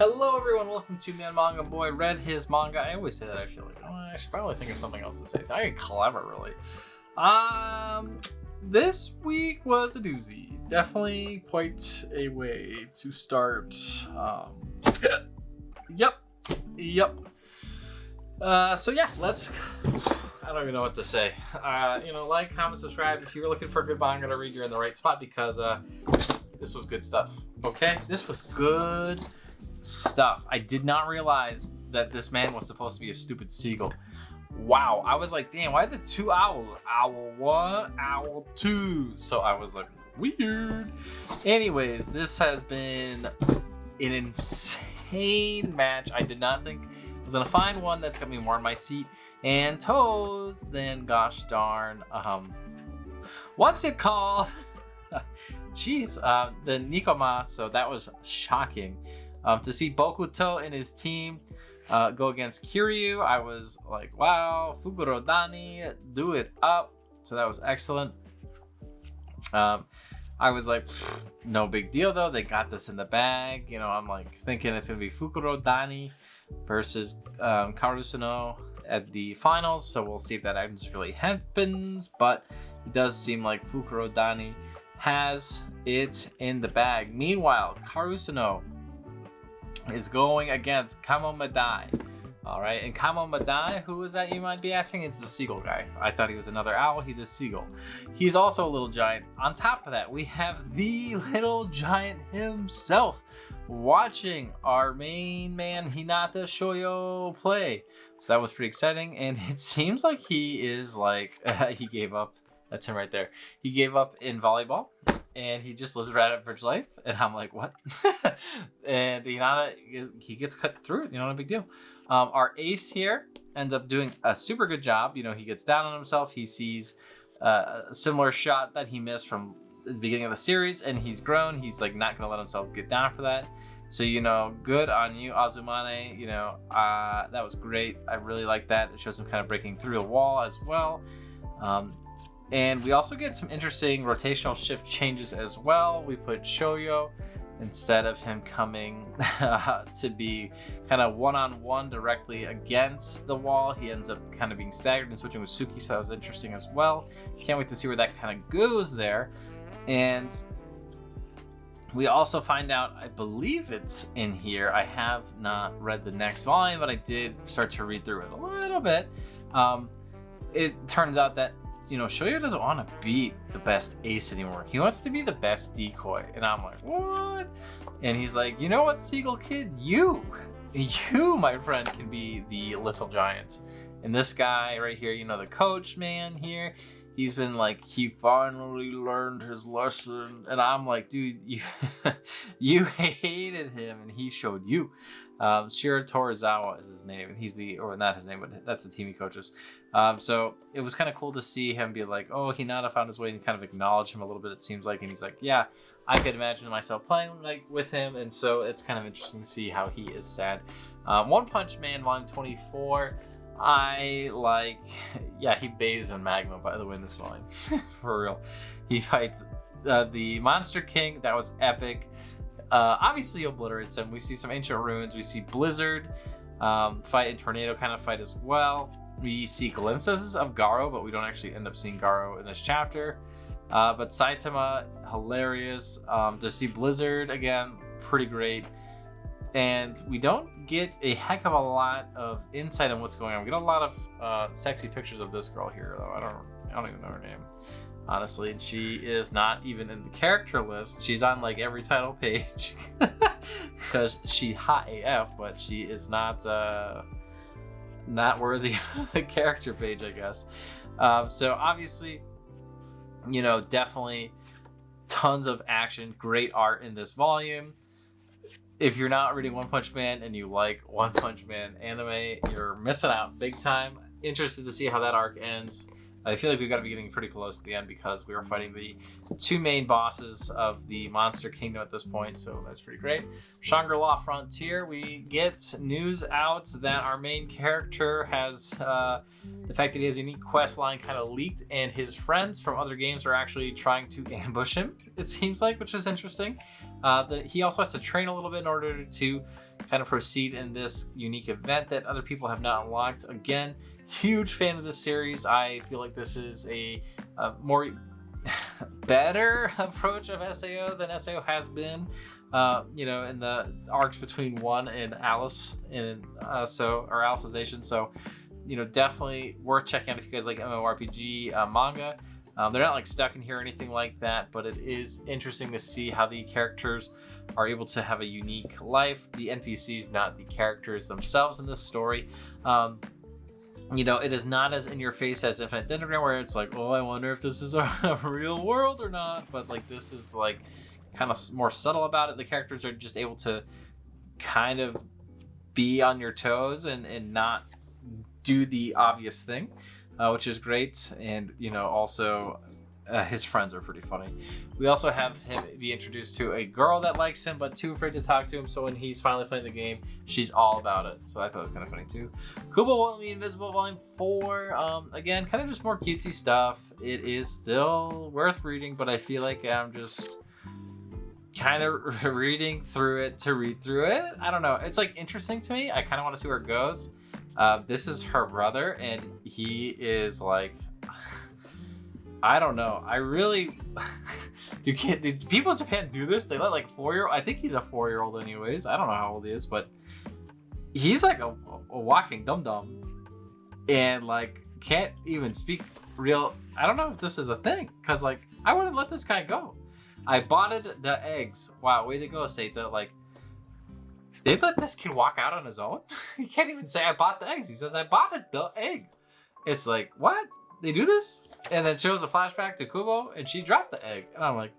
Hello everyone, welcome to Manga Boy read his manga. I always say that actually. I should probably think of something else to say. I ain't clever really. This week was a doozy. Definitely quite a way to start. Yep. So yeah, let's. I don't even know what to say. Like, comment, subscribe. If you were looking for a good manga to read, you're in the right spot because this was good stuff. Okay, this was good stuff. I did not realize that this man was supposed to be a stupid seagull. Wow, I was like, damn, why are the two owls? Owl 1, owl 2. So I was like, weird. Anyways, this has been an insane match. I did not think I was gonna find one that's gonna be more on my seat and toes than gosh darn what's it called? Jeez, the Nikoma. So that was shocking. To see Bokuto and his team go against Kiryu, I was like, wow, Fukuro Dani, do it up. So that was excellent. I was like, no big deal though. They got this in the bag. I'm like thinking it's going to be Fukuro Dani versus Karusuno at the finals. So we'll see if that actually happens. But it does seem like Fukuro Dani has it in the bag. Meanwhile, Karusuno is going against Kamo Madai. All right, and Kamo Madai, who is that, you might be asking? It's the seagull guy. I thought he was another owl. He's a seagull. He's also a little giant. On top of that, we have the little giant himself watching our main man Hinata Shoyo play. So that was pretty exciting, and it seems like he is like he gave up. That's him right there. He gave up in volleyball. And he just lives right up for his life. And I'm like, what? And Hinata, he gets cut through it. No big deal. Our ace here ends up doing a super good job. He gets down on himself. He sees a similar shot that he missed from the beginning of the series. And he's grown. He's like not going to let himself get down for that. So, good on you, Azumane. That was great. I really like that. It shows him kind of breaking through the wall as well. And we also get some interesting rotational shift changes as well. We put Shoyo instead of him coming to be kind of one-on-one directly against the wall. He ends up kind of being staggered and switching with Suki, so that was interesting as well. Can't wait to see where that kind of goes there. And we also find out, I believe it's in here. I have not read the next volume, but I did start to read through it a little bit. It turns out that Shoyo doesn't want to be the best ace anymore. He wants to be the best decoy. And I'm like, what? And he's like, you know what, Seagull Kid? You, my friend, can be the little giant. And this guy right here, the coach man here, he's been like, he finally learned his lesson. And I'm like, dude, you hated him and he showed you. Shiro Torizawa is his name. And he's or not his name, but that's the team he coaches. So it was kind of cool to see him be like, oh, Hinata found his way, and kind of acknowledge him a little bit, it seems like. And he's like, yeah, I could imagine myself playing like with him. And so it's kind of interesting to see how he is sad. One Punch Man, volume 24. I like, yeah, he bathes in magma, by the way, in this volume. For real. He fights the Monster King. That was epic. Obviously obliterates him. We see some ancient ruins. We see Blizzard fight and Tornado kind of fight as well. We see glimpses of Garo, but we don't actually end up seeing Garo in this chapter. But Saitama, hilarious. To see Blizzard again, pretty great. And we don't get a heck of a lot of insight on what's going on. We get a lot of sexy pictures of this girl here, though. I don't even know her name, honestly. And she is not even in the character list. She's on like every title page because she hot AF, but she is not worthy of the character page, I guess. So obviously, definitely tons of action, great art in this volume. If you're not reading One Punch Man and you like One Punch Man anime, you're missing out big time. Interested to see how that arc ends. I feel like we've got to be getting pretty close to the end because we are fighting the two main bosses of the Monster Kingdom at this point, so that's pretty great. Shangri-La Frontier, we get news out that our main character has the fact that he has a unique quest line kind of leaked, and his friends from other games are actually trying to ambush him, it seems like, which is interesting. He also has to train a little bit in order to kind of proceed in this unique event that other people have not unlocked. Again, huge fan of this series. I feel like this is a more better approach of SAO than SAO has been, you know, in the arcs between 1 and Alice and or Alicization. So, you know, definitely worth checking out if you guys like MMORPG manga. They're not like stuck in here or anything like that, but it is interesting to see how the characters are able to have a unique life. The NPCs, not the characters themselves in this story. You know, it is not as in your face as Infinite Dendrogram, where it's like, oh, I wonder if this is a real world or not. But like, this is like kind of more subtle about it. The characters are just able to kind of be on your toes and not do the obvious thing, which is great. And, you know, also his friends are pretty funny. We also have him be introduced to a girl that likes him but too afraid to talk to him, so when he's finally playing the game, she's all about it. So I thought it was kind of funny too. Kubo Won't Be Invisible Volume 4. Again, kind of just more cutesy stuff. It is still worth reading, but I feel like I'm just kind of reading through it to read through it. I don't know. It's like interesting to me. I kind of want to see where it goes. This is her brother, and he is like, I don't know. I really do people in Japan do this? They let like 4-year-old. I think he's a 4-year-old anyways. I don't know how old he is, but he's like a walking dum dum, and like can't even speak real. I don't know if this is a thing, because like I wouldn't let this guy go. I bought the eggs. Wow, way to go, Seita. Like, they let this kid walk out on his own? He can't even say I bought the eggs. He says I bought the egg. It's like, what? They do this? And then shows a flashback to Kubo, and she dropped the egg. And I'm like,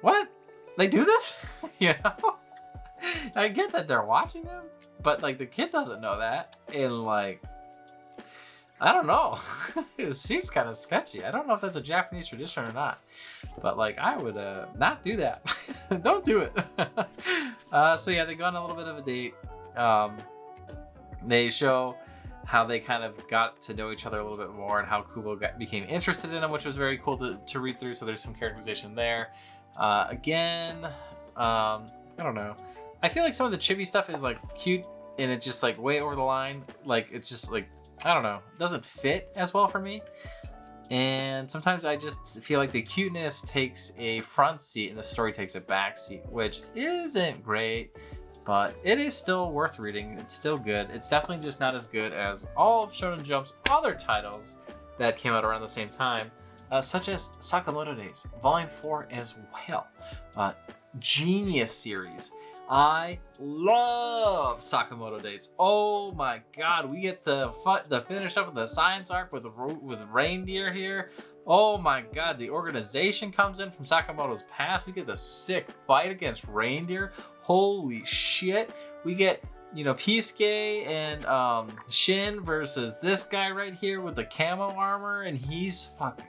what? They do this? You know? I get that they're watching them, but like the kid doesn't know that. And like, I don't know. It seems kind of sketchy. I don't know if that's a Japanese tradition or not, but like I would not do that. Don't do it. So yeah, they go on a little bit of a date. They show how they kind of got to know each other a little bit more, and how Kubo became interested in him, which was very cool to read through. So there's some characterization there. Again, I don't know. I feel like some of the chibi stuff is like cute, and it's just like way over the line. Like it's just like, I don't know, it doesn't fit as well for me. And sometimes I just feel like the cuteness takes a front seat and the story takes a back seat, which isn't great, but it is still worth reading. It's still good. It's definitely just not as good as all of Shonen Jump's other titles that came out around the same time, such as Sakamoto Days, Volume 4 as well. Genius series. I love Sakamoto Days. Oh my god, we get the finish up with the science arc with reindeer here. Oh my god, the organization comes in from Sakamoto's past. We get the sick fight against reindeer. Holy shit. We get, you know, Pisuke and Shin versus this guy right here with the camo armor, and he's fucking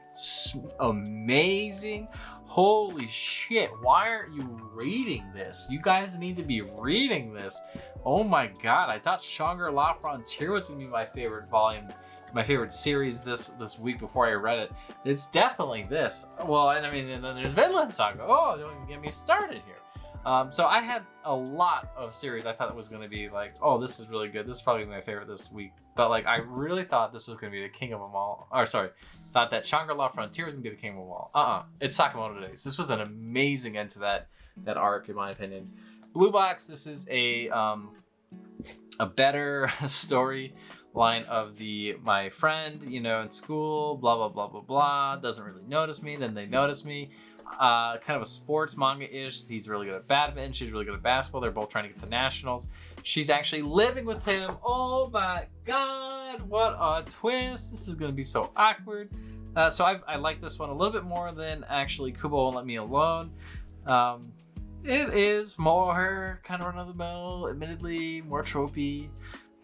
amazing. Holy shit, why aren't you reading this? You guys need to be reading this. Oh my god, I thought Shangri-La Frontier was gonna be my favorite volume, my favorite series this week before I read it. It's definitely this. Well, and I mean, and then there's Vinland Saga. Oh, don't even get me started here. So I had a lot of series I thought it was going to be like, oh, this is really good. This is probably my favorite this week. But like, I really thought this was going to be the king of them all. Or sorry, thought that Shangri-La Frontier was going to be the king of them all. It's Sakamoto Days. This was an amazing end to that arc, in my opinion. Blue Box, this is a better story line of my friend, you know, in school, blah, blah, blah, blah, blah, doesn't really notice me, then they notice me. Kind of a sports manga-ish. He's really good at badminton. She's really good at basketball. They're both trying to get to nationals. She's actually living with him. Oh my god, what a twist. This is going to be so awkward. So I like this one a little bit more than actually Kubo Won't Let Me Alone. It is more kind of run-of-the-mill, admittedly, more tropey.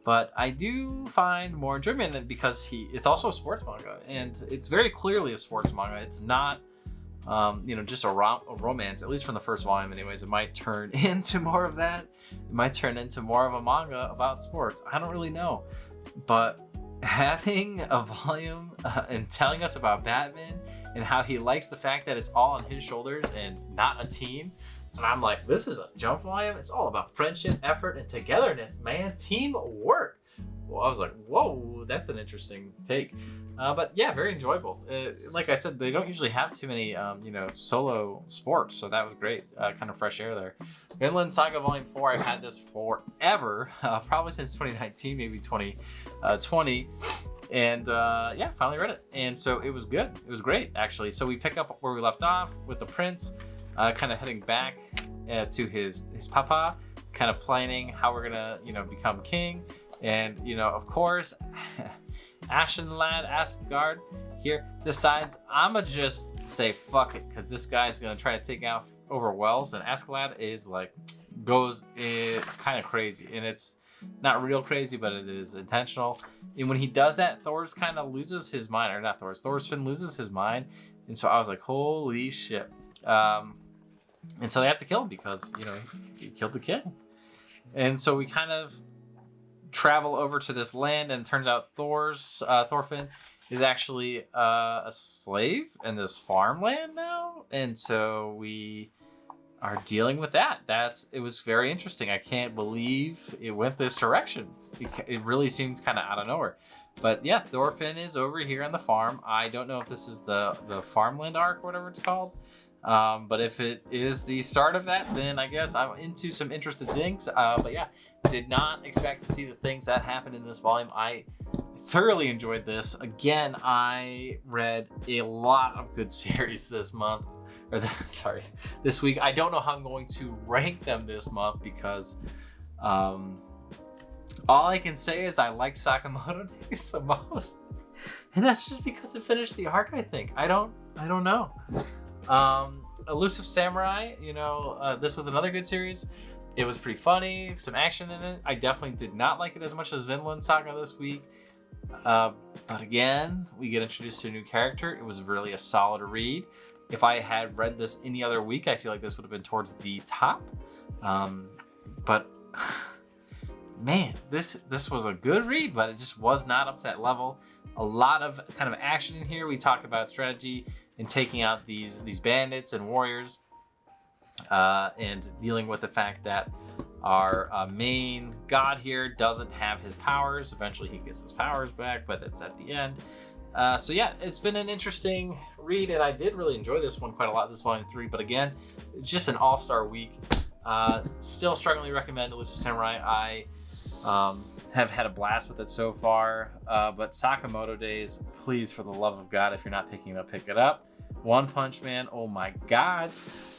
But I do find more enjoyment in it because it's also a sports manga, and it's very clearly a sports manga. It's not, just a romance, at least from the first volume anyways. It might turn into more of that. It might turn into more of a manga about sports. I don't really know. But having a volume and telling us about Batman and how he likes the fact that it's all on his shoulders and not a team. And I'm like, this is a Jump volume. It's all about friendship, effort, and togetherness, man. Teamwork. Well, I was like, whoa, that's an interesting take. But yeah, very enjoyable. Like I said, they don't usually have too many, solo sports, so that was great. Kind of fresh air there. Vinland Saga Volume 4, I've had this forever, probably since 2019, maybe 2020. And finally read it. And so it was good. It was great, actually. So we pick up where we left off with the prince, kind of heading back to his papa, kind of planning how we're gonna, become king. And, of course, Ashen Lad Asgard here decides I'ma just say fuck it, because this guy's gonna try to take out over Wells, and Askeladd is goes kind of crazy, and it's not real crazy, but it is intentional. And when he does that, Thor's kind of loses his mind, or not Thorfinn loses his mind, and so I was like, holy shit. And so they have to kill him because he killed the king, and so we kind of travel over to this land, and it turns out Thorfinn is actually a slave in this farmland now, and so we are dealing with that. It was very interesting. I can't believe it went this direction. It really seems kind of out of nowhere. But yeah, Thorfinn is over here on the farm. I don't know if this is the farmland arc, whatever it's called. But if it is the start of that, then I guess I'm into some interesting things. But yeah, did not expect to see the things that happened in this volume. I thoroughly enjoyed this. Again, I read a lot of good series this month, this week. I don't know how I'm going to rank them this month because all I can say is I liked Sakamoto Days the most, and that's just because it finished the arc. I think I don't know. Elusive Samurai, this was another good series. It was pretty funny, some action in it. I definitely did not like it as much as Vinland Saga this week. But again, we get introduced to a new character. It was really a solid read. If I had read this any other week, I feel like this would have been towards the top. But man, this was a good read, but it just was not up to that level. A lot of kind of action in here. We talk about strategy and taking out these bandits and warriors, and dealing with the fact that our main god here doesn't have his powers. Eventually he gets his powers back, but it's at the end. So yeah, it's been an interesting read, and I did really enjoy this one quite a lot, this volume 3. But again, it's just an all-star week. Still strongly recommend Elusive Samurai. I have had a blast with it so far. But Sakamoto Days, please, for the love of God, if you're not picking it up, pick it up. One Punch Man, oh my god.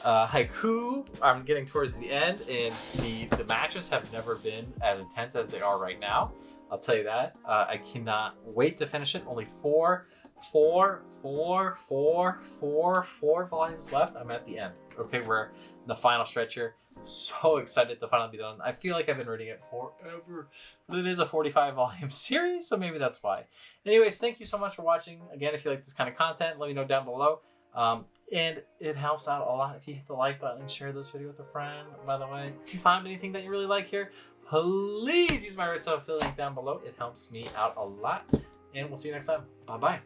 Haiku, I'm getting towards the end, and the matches have never been as intense as they are right now. I'll tell you that. I cannot wait to finish it. Only four volumes left. I'm at the end. Okay, we're in the final stretch here. So excited to finally be done. I feel like I've been reading it forever, but it is a 45 volume series, so maybe that's why. Anyways, thank you so much for watching. Again, if you like this kind of content, let me know down below. And it helps out a lot if you hit the like button and share this video with a friend. By the way, if you find anything that you really like here, please use my Ritz affiliate link down below. It helps me out a lot. And we'll see you next time. Bye-bye.